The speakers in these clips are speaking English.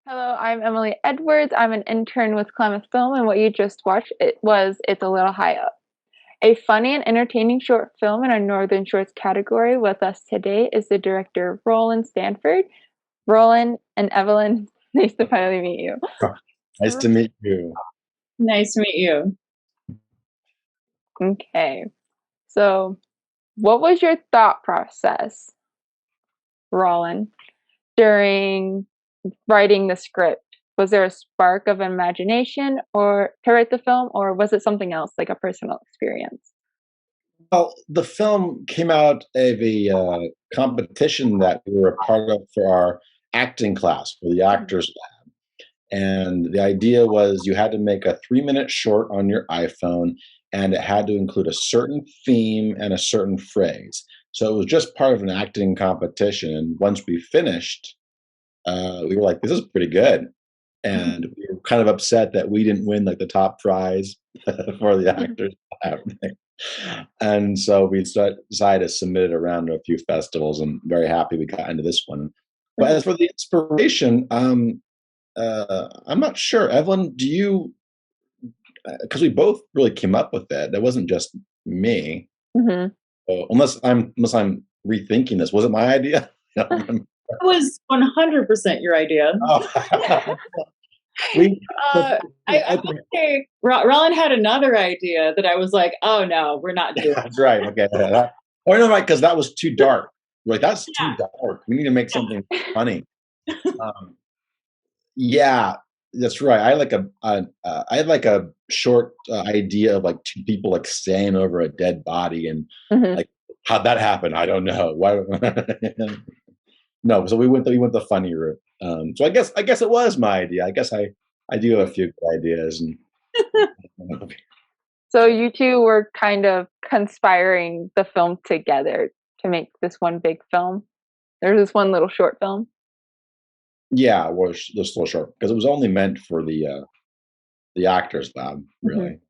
Hello, I'm Emily Edwards. I'm an intern with Klamath Film, and what you just watched It's a Little High Up, a funny and entertaining short film in our Northern Shorts category. With us today is the director Rollyn Stafford. Rollyn and Evelyn, nice to finally meet you. Nice to meet you. Nice to meet you. Okay, so what was your thought process, Rollyn, during writing the script? Was there a spark of imagination or to write the film, or was it something else, like a personal experience? Well, the film came out of a competition that we were a part of for our acting class for the actors lab. And the idea was you had to make a 3-minute short on your iPhone, and it had to include a certain theme and a certain phrase. So it was just part of an acting competition. And once we finished, we were like, this is pretty good. And we were kind of upset that we didn't win like the top prize for the actors lab thing. And so we decided to submit it around to a few festivals, and very happy we got into this one. But as for the inspiration, I'm not sure. Evelyn, do you? Because we both really came up with it. That wasn't just me. Mm-hmm. Unless I'm rethinking this. Was it my idea? It was 100% your idea. Oh. we, I would say Rollyn had another idea that I was like, oh no, we're not doing That's right. Okay. Or no, right, because that was too dark. Like, that's too dark. We need to make something funny. Yeah, that's right. I had like a short idea of like two people like staying over a dead body, and Mm-hmm. like how'd that happen? I don't know. Why? No, so we went the funny route. So I guess it was my idea. I guess I do have a few good ideas, and So you two were kind of conspiring the film together to make this one big film. There's this one little short film. yeah, it was just a little short because it was only meant for the actors lab, really.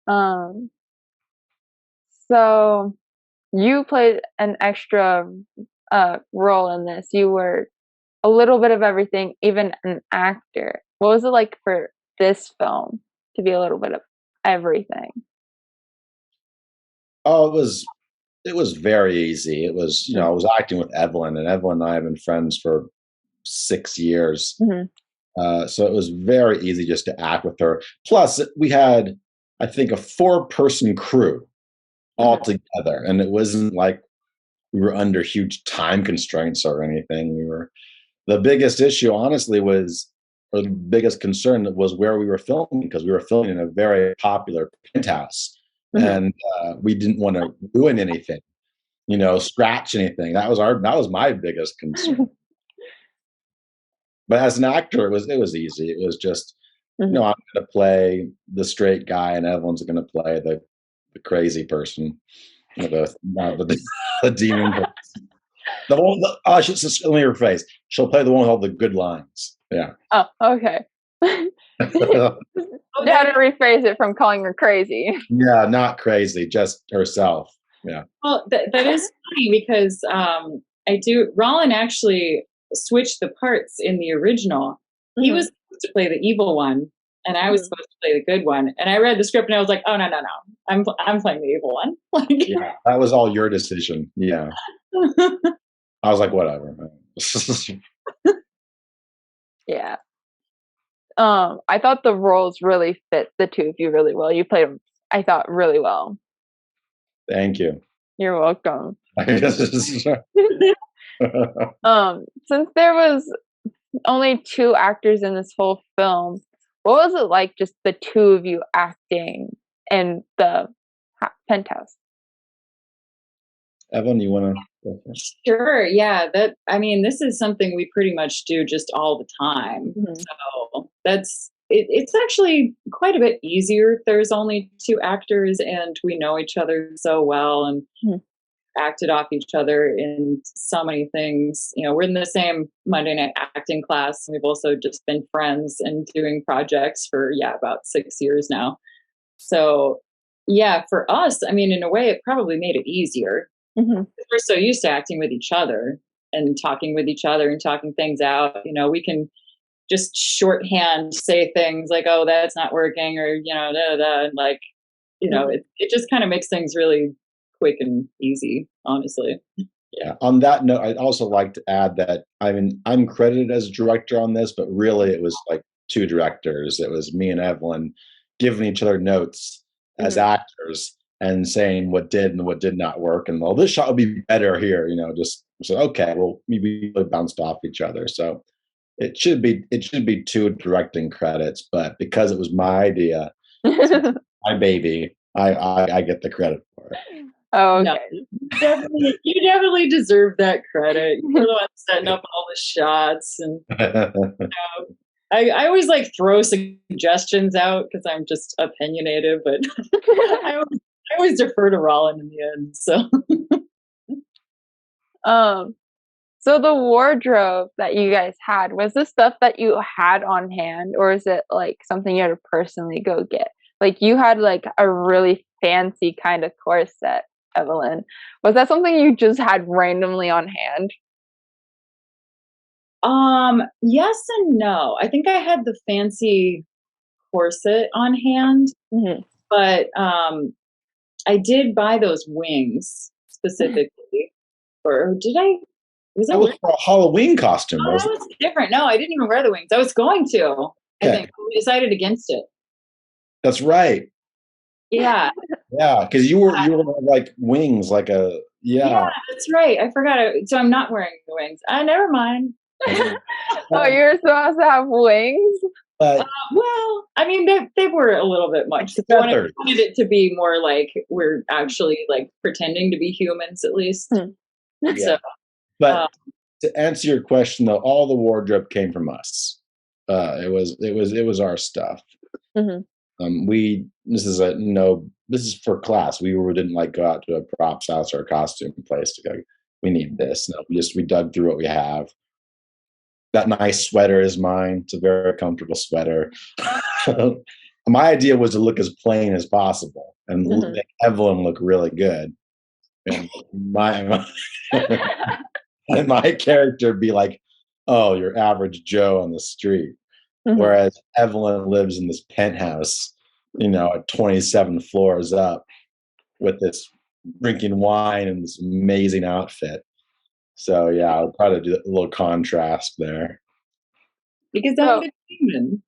Um, so you played an extra role in this. You were a little bit of everything, even an actor. What was it like for this film to be a little bit of everything? Oh, it was very easy. It was, I was acting with Evelyn, and Evelyn and I have been friends for 6 years. Mm-hmm. So it was very easy just to act with her. Plus, we had, I think, a 4-person crew all together, and it wasn't like we were under huge time constraints or anything. The biggest issue, honestly, or the biggest concern was where we were filming, because we were filming in a very popular penthouse, Mm-hmm. and we didn't want to ruin anything, scratch anything. That was my biggest concern. But as an actor, it was easy. It was just, Mm-hmm. I'm going to play the straight guy, and Evelyn's going to play the crazy person, the demon person. The one, let me rephrase. She'll play the one with all the good lines. Yeah. Oh, okay. How to rephrase it from calling her crazy. Yeah, not crazy, just herself. Yeah. Well, that is funny because Rollyn actually switched the parts in the original. He was supposed to play the evil one, and I was supposed to play the good one. And I read the script, and I was like, oh, no. I'm playing the evil one. Yeah, that was all your decision. Yeah. I was like, whatever. Yeah. I thought the roles really fit the two of you really well. You played them, I thought, really well. Thank you. You're welcome. Since there was only 2 actors in this whole film, what was it like just the 2 of you acting in the penthouse? Evelyn, you want to go first? Sure. Yeah. This is something we pretty much do just all the time. Mm-hmm. So it's actually quite a bit easier if there's only 2 actors and we know each other so well and acted off each other in so many things. We're in the same Monday night acting class, and we've also just been friends and doing projects for, about 6 years now. So yeah, for us, in a way, it probably made it easier. Mm-hmm. We're so used to acting with each other, and talking with each other and talking things out. We can just shorthand say things like, "Oh, that's not working," or da, da, da, and like, it just kind of makes things really quick and easy, honestly. Yeah. On that note, I'd also like to add that I'm credited as a director on this, but really it was like two directors. It was me and Evelyn giving each other notes as actors and saying what did and what did not work. And this shot would be better here, just so okay, well, we really bounced off each other. So it should be two directing credits, but because it was my idea, my baby, I get the credit for it. Oh, No, okay. you definitely deserve that credit. You're the one setting up all the shots, and I always like throw suggestions out because I'm just opinionated, but I always defer to Rollyn in the end. So So the wardrobe that you guys had, was this stuff that you had on hand, or is it like something you had to personally go get? Like you had like a really fancy kind of corset, Evelyn. Was that something you just had randomly on hand? yes and no. I think I had the fancy corset on hand, but I did buy those wings specifically. Or did I? Was That was for a Halloween costume, Oh, that wasn't it? was different. No, I didn't even wear the wings. I was going to. I Okay. think we decided against it. That's right. Yeah. Yeah, because you were like wings, like a Yeah, that's right. I forgot. So I'm not wearing the wings. Never mind. Oh, you're supposed to have wings? But Well, I mean, they were a little bit much. I wanted it to be more like we're actually like pretending to be humans, at least. Yeah. So, but to answer your question, though, all the wardrobe came from us. It was our stuff. This is for class. We didn't like go out to a props house or a costume place to go. We need this. No, we dug through what we have. That nice sweater is mine. It's a very comfortable sweater. My idea was to look as plain as possible and make Evelyn look really good. And my character be like, "Oh, your average Joe on the street." Whereas Evelyn lives in this penthouse, at 27 floors up with this drinking wine and this amazing outfit. So yeah, I'll try to do a little contrast there. Because I'm the human.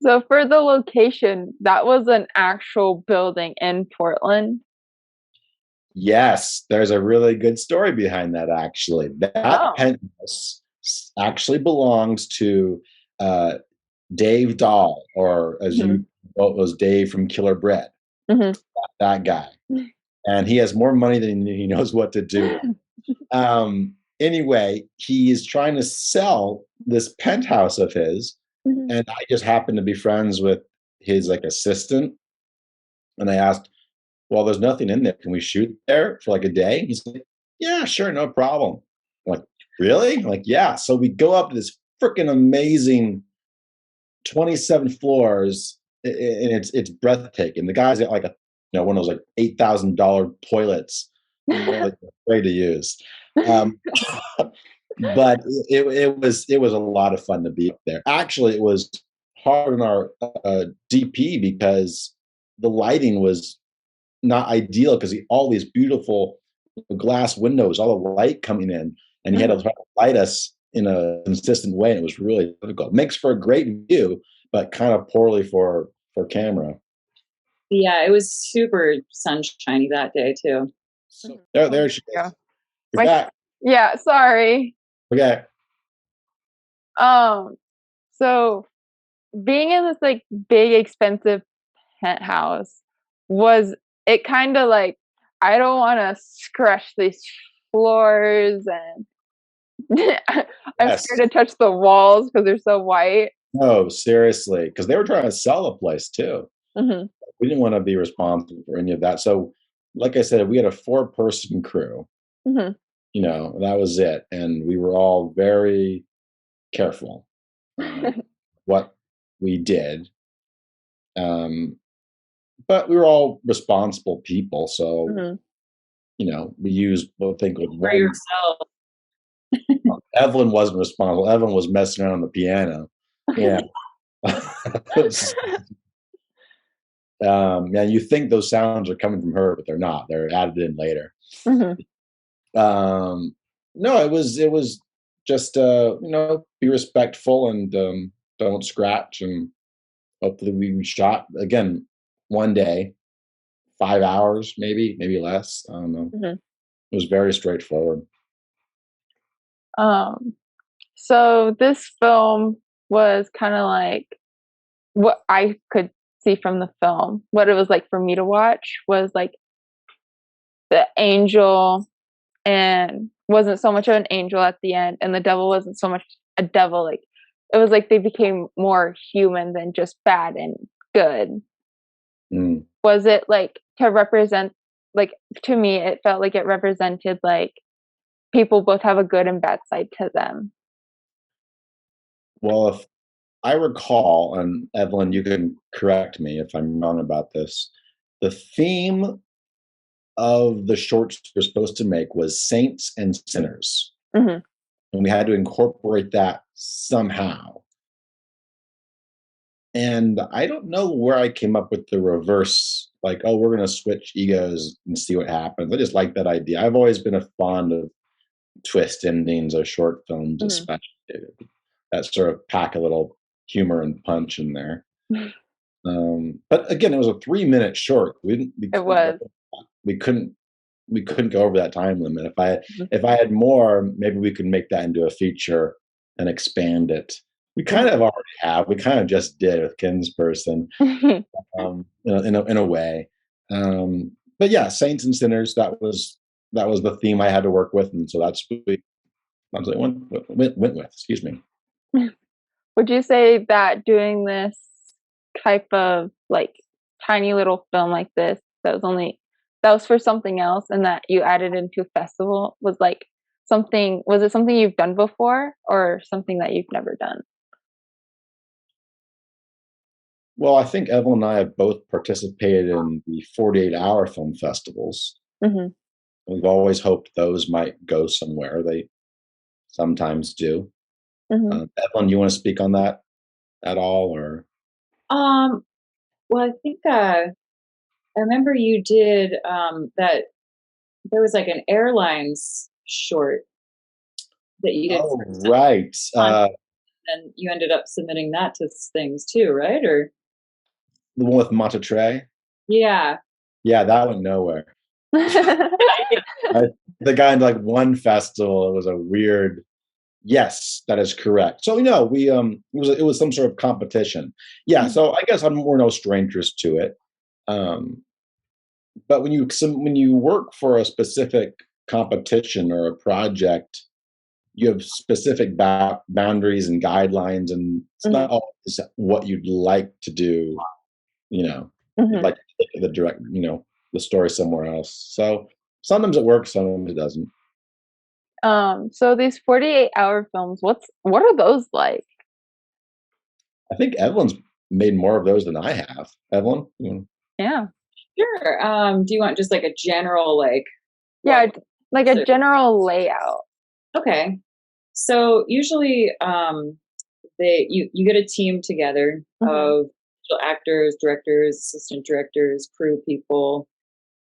So for the location, that was an actual building in Portland? Yes, there's a really good story behind that, actually. That penthouse actually belongs to Dave Dahl, or as you know, it was Dave from Killer Bread. That guy. And he has more money than he knows what to do with. Anyway, he is trying to sell this penthouse of his, and I just happened to be friends with his like assistant, and I asked, "Well, there's nothing in there. Can we shoot there for like a day?" He's like, "Yeah, sure, no problem." I'm like, "Really?" I'm like, "Yeah." So we go up to this freaking amazing 27 floors, and it's breathtaking. The guy's got like one of those like $8,000 toilets, really afraid to use. But it was a lot of fun to be up there. Actually, it was hard on our DP because the lighting was not ideal because all these beautiful glass windows, all the light coming in, and he had to try to light us in a consistent way, and it was really difficult. Makes for a great view, but kind of poorly for camera. Yeah, it was super sunshiny that day too. So there she is. You're back. Yeah, sorry. Okay. So being in this like big expensive penthouse, was it kind of like, I don't want to scratch these floors, and I'm scared to touch the walls because they're so white? No, seriously, because they were trying to sell the place too. We didn't want to be responsible for any of that. So, like I said, we had a 4-person crew. That was it, and we were all very careful what we did. But we were all responsible people, so we used, I think, with For one. yourself. Evelyn wasn't responsible. Evelyn was messing around on the piano. Yeah. Yeah, you think those sounds are coming from her, but they're not. They're added in later. Mhm. No, it was just be respectful and don't scratch, and hopefully we shot again one day, 5 hours, maybe less. I don't know. Mhm. It was very straightforward. Um, so this film was kind of like what I could see from the film. What it was like for me to watch was like the angel and wasn't so much of an angel at the end, and the devil wasn't so much a devil. Like it was like they became more human than just bad and good. Mm. Was it like to represent, like, to me it felt like it represented like people both have a good and bad side to them. Well, if I recall, and Evelyn, you can correct me if I'm wrong about this, the theme of the shorts we're supposed to make was saints and sinners, Hmm. and we had to incorporate that somehow. And I don't know where I came up with the reverse, like, oh, we're going to switch egos and see what happens. I just like that idea. I've always been a fond of twist endings of short films, Hmm. especially that sort of pack a little humor and punch in there. But again, it was a 3 minute short. We didn't, It was. we couldn't we couldn't go over that time limit. Mhm. If I had more, maybe we could make that into a feature and expand it. We kind Mhm. of already have. We kind of just did with Kinsperson, in a way. But yeah, saints and sinners. That was the theme I had to work with, and so that's what I went with. Excuse me. Would you say that doing this type of like tiny little film like this that was for something else and that you added into a festival was like something, was it something you've done before or something that you've never done? Well, I think Evelyn and I have both participated in the 48-hour film festivals. Hmm. We've always hoped those might go somewhere. They sometimes do. Hmm. Evelyn, you want to speak on that at all, or? Um, well, I think I remember you did that. There was like an airlines short that you did Oh, for right. content, and you ended up submitting that to things too, right? Or The one with Montetre. yeah, Yeah, that went nowhere. yeah, I, the guy in like one festival, it was a weird. Yes, that is correct. So we it was some sort of competition. Yeah, so I guess we're no strangers to it. Um, but when you work for a specific competition or a project, you have specific boundaries and guidelines, and it's Hmm. not always what you'd like to do. You know, you'd Hmm. like to take the story somewhere else. So sometimes it works, sometimes it doesn't. So these 48-hour films, what are those like? I think Evelyn's made more of those than I have. Evelyn? Yeah. sure. Do you want just like a general like Yeah, what? like a So, general layout. okay, so usually you get a team together Hmm. of actors, directors, assistant directors, crew people,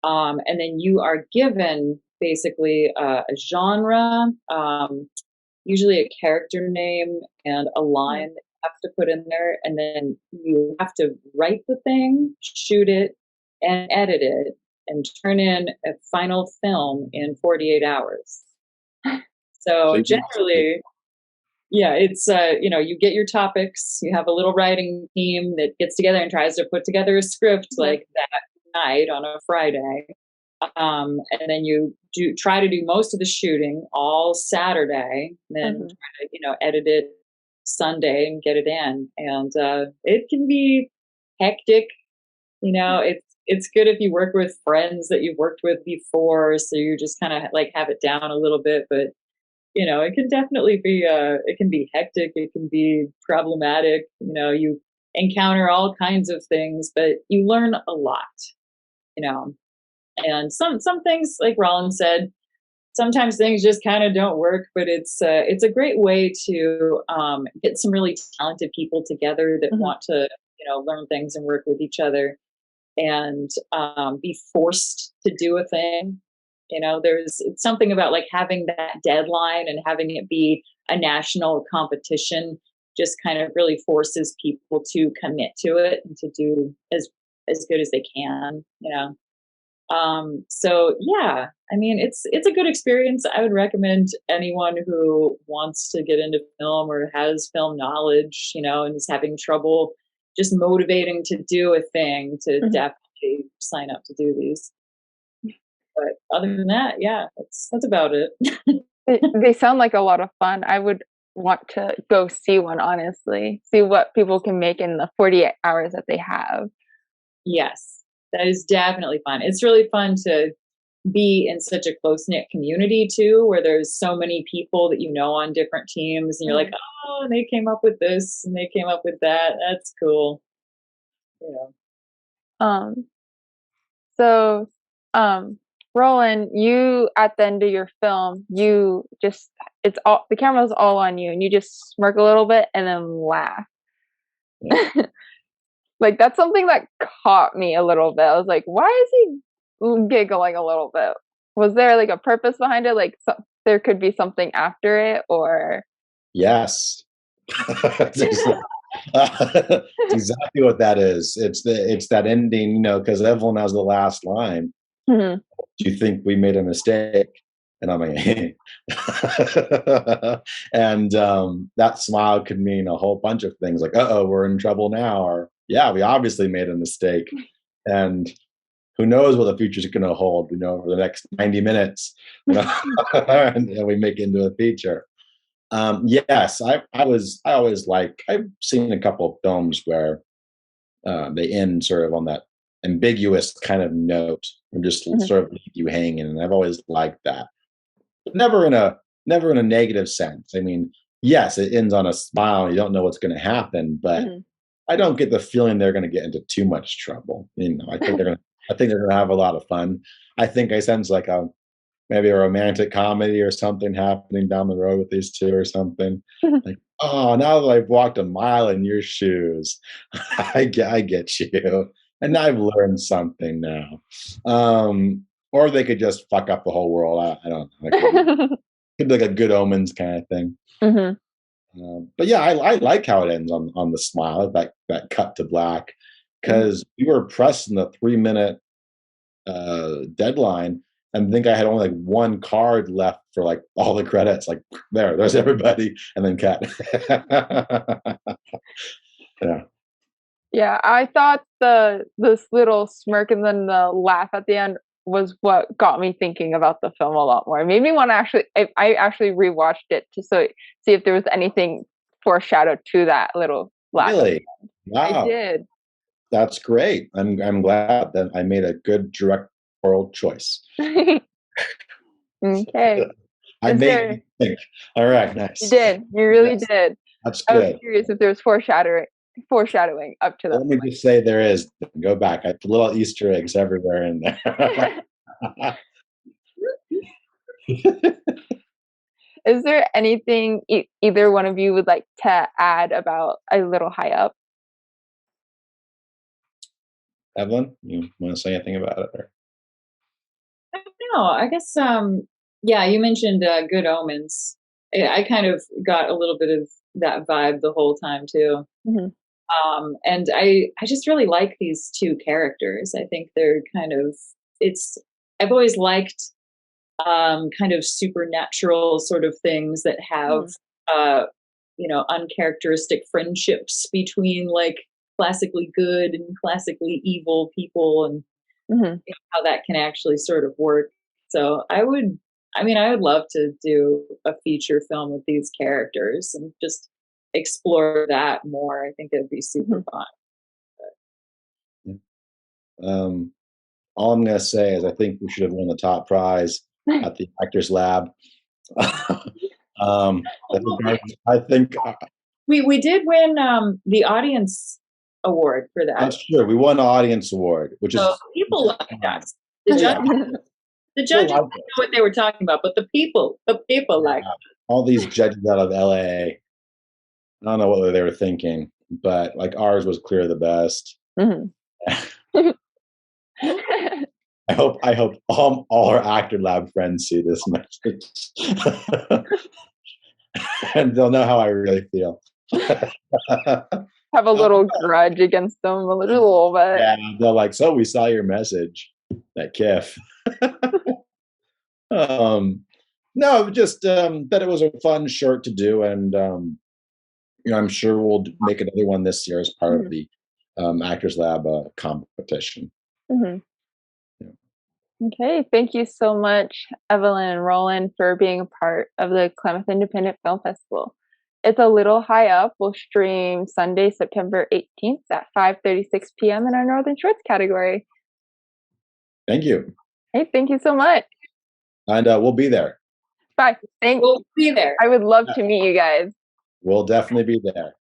and then you are given basically a genre, usually a character name and a line that you have to put in there, and then you have to write the thing, shoot it, and edit it, and turn in a final film in 48 hours. So So you generally, yeah, it's you get your topics, you have a little writing team that gets together and tries to put together a script Hmm. like that night on a Friday. And then you do try to do most of the shooting all Saturday, then Hmm. try to, edit it Sunday and get it in. And it can be hectic. It's good if you work with friends that you've worked with before, so you just kind of like have it down a little bit. But it can definitely be it can be hectic, it can be problematic. You encounter all kinds of things, but you learn a lot. You know And some things, like Rollyn said, sometimes things just kind of don't work, but it's a great way to get some really talented people together that want to, learn things and work with each other, and be forced to do a thing. It's something about like having that deadline and having it be a national competition just kind of really forces people to commit to it and to do as good as they can. So yeah, I mean, it's a good experience. I would recommend anyone who wants to get into film or has film knowledge, and is having trouble just motivating to do a thing, to definitely sign up to do these. But other than that, yeah, that's about it. They sound like a lot of fun. I would want to go see one, honestly. See what people can make in the 48 hours that they have. Yes, that is definitely fun. It's really fun to be in such a close-knit community too, where there's so many people that on different teams, and you're like, oh, they came up with this and they came up with that. That's cool. So Rollyn, you at the end of your film, the camera's all on you and you just smirk a little bit and then laugh. Yeah. Like, that's something that caught me a little bit. I was like, why is he giggling a little bit? Was there like a purpose behind it? Like, there could be something after it, or? Yes. It's exactly what that is. It's that ending, because Evelyn has the last line. Do you think we made a mistake? And I'm like, and that smile could mean a whole bunch of things, like, uh-oh, we're in trouble now, or yeah, we obviously made a mistake, and who knows what the future's going to hold, over the next 90 minutes, and we make it into a feature. Yes, I've seen a couple of films where they end sort of on that ambiguous kind of note and just sort of leave you hanging, and I've always liked that. But never in a negative sense. I mean, yes, it ends on a smile. You don't know what's going to happen, but I don't get the feeling they're going to get into too much trouble. I think they're going to have a lot of fun. I think I sense like maybe a romantic comedy or something happening down the road with these two or something. Like, oh, now that I've walked a mile in your shoes, I get you, and I've learned something now. Or they could just fuck up the whole world. I don't know. It could be like a Good Omens kind of thing. But yeah, I like how it ends on the smile, that cut to black, because we were pressing the 3-minute deadline, and I think I had only like one card left for like all the credits. Like, there's everybody, and then cut. Yeah, I thought this little smirk and then the laugh at the end was what got me thinking about the film a lot more. It made me want to I actually rewatched it to see if there was anything foreshadowed to that little laugh. Really? Wow. I did. That's great. I'm glad that I made a good directorial choice. Okay. I made you think. All right, nice. You did. You really did. That's good. I was curious if there was foreshadowing up to that. Let me just say there is. Go back. I put little Easter eggs everywhere in there. Is there anything either one of you would like to add about A Little High Up? Evelyn, you want to say anything about it? Or? No, I guess, yeah, you mentioned Good Omens. I kind of got a little bit of that vibe the whole time too. And I just really like these two characters. I think they're kind of, I've always liked kind of supernatural sort of things that have, uncharacteristic friendships between like classically good and classically evil people, and how that can actually sort of work. So I would love to do a feature film with these characters and just explore that more. I think it'd be super fun. All I'm going to say is I think we should have won the top prize at the Actors Lab. I think we did win the audience award for that. That's true. We won the audience award, which is people liked us. The Yeah. judges, the Still judges like didn't know what they were talking about, but the people like all these judges out of LA. I don't know what they were thinking, but like ours was clear the best. Mhm. I hope all our Actor Lab friends see this message, and they'll know how I really feel. Have a little grudge against them, a little bit. Yeah, they're like, so we saw your message at KIFF. No, just that it was a fun short to do, and I'm sure we'll make another one this year as part of the Actors Lab competition. Mm-hmm. Yeah. Okay, thank you so much, Evelyn and Rollyn, for being a part of the Klamath Independent Film Festival. It's a Little High Up will stream Sunday, September 18th at 5:36 p.m. in our Northern Shorts category. Thank you. Hey, thank you so much. And we'll be there. Bye. Thanks. we'll be there. I would love to meet you guys. We'll definitely be there.